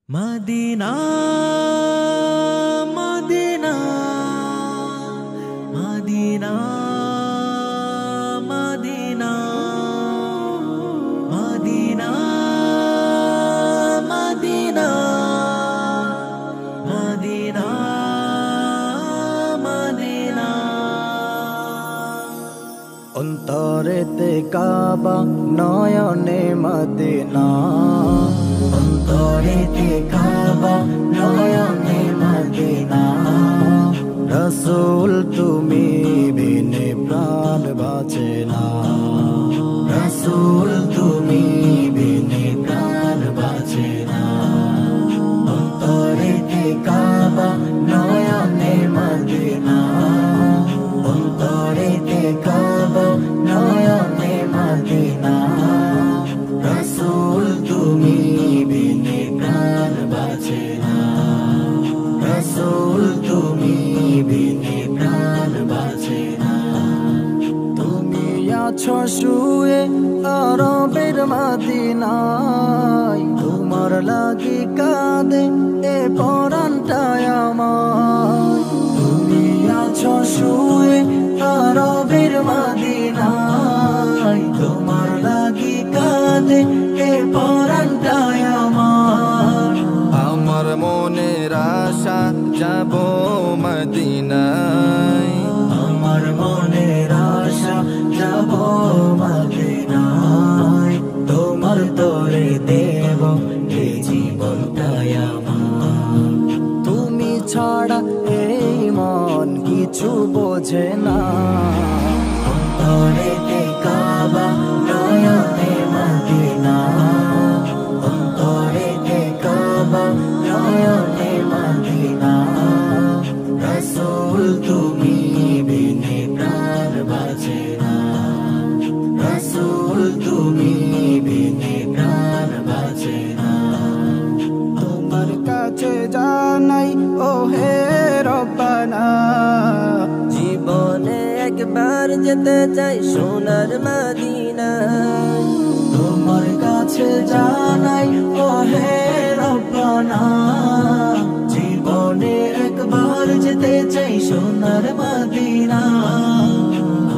Medina Medina Medina Medina Medina Medina Medina Medina অন্তরেতে Kaaba নয়নে Medina অন্তরেতে Kaaba নয়নে মদিনা রসূল তুমি বিনে প্রাণ বাঁচে না রসূল তুমি বিনে প্রাণ বাঁচে না অন্তরেতে কাবা নয়নে মদিনা অন্তরেতে কাবা নয়নে মদিনা রসূল তুমি বিনে প্রাণ বাঁচে না রসূল তুমি বিনে প্রাণ বাঁচে না তুমি আছো শুয়ে আরবের মদিনায় তোমার লাগি কাঁদে এ পরাণটায় আমার তুমি আছো শুয়ে আরবের মদিনায় তোমার লাগি কাঁদে এ পরাণটায় আমার আমার মনের আশা যাব মদিনায় আমার মনের আশা যাব মদিনায় তোমার তরে দেব এই জীবনটাই আমার তুমি ছাড়া এই মন কিছু বোঝে না অন্তরেতে কাবা নয়নে মদিনা অন্তরেতে কাবা নয়নে মদিনা রসূল তুমি বিনে প্রাণ বাঁচে না রসূল তুমি বিনে প্রাণ বাঁচে না তোমার কাছে জানাই ও হে রব্বানা জীবনে একবার যেতে চাই সোনার মদিনা তোমার কাছে জানাই ও হে রব্বানা জীবনে একবার যেতে চাই সোনার মদিনা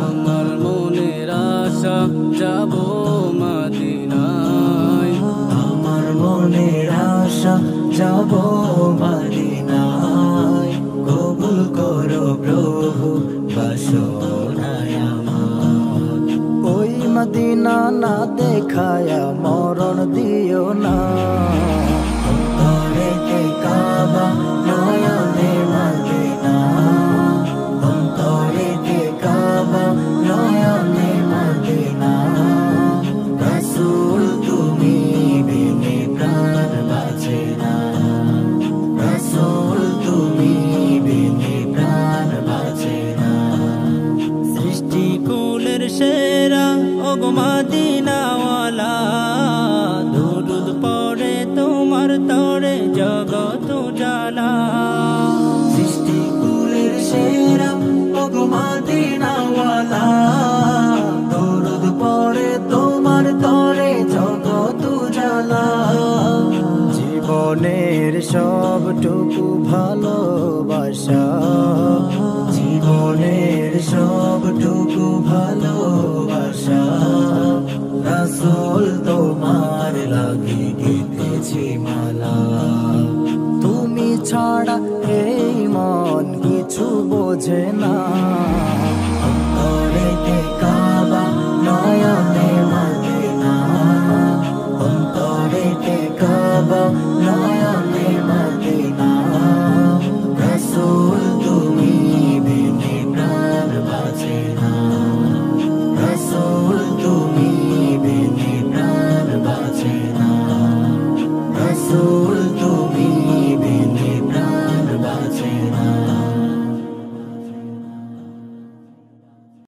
আমার মনের আশা যাব মদিনায় আমার মনের আশা যাব মদিনায় কবুল করো প্রভু বাসনায় আমার ওই মদিনা না দেখায়া মরণ দিও না অন্তরেতে কাবা নয়নে মদিনা অন্তরেতে কাবা নয়নে মদিনা রসূল তুমি বিনে প্রাণ বাঁচে না রসূল তুমি বিনে প্রাণ বাঁচে না সৃষ্টিকুলের সেরা ওগো মদিনাওয়ালা দুরুদ পড়ে তোমার তরে জগৎ জালা সৃষ্টিকুলের সেরা ওগো মদিনাওয়ালা দরুদ পড়ে তোমার তরে জগৎ জালা জীবনের সবটুকু ভালোবাসা জীবনের সবটুকু ভালোবাসা রসূল তোমার লাগি গেঁথেছি মালা তুমি ছাড়া এই মন কিছু বোঝে না।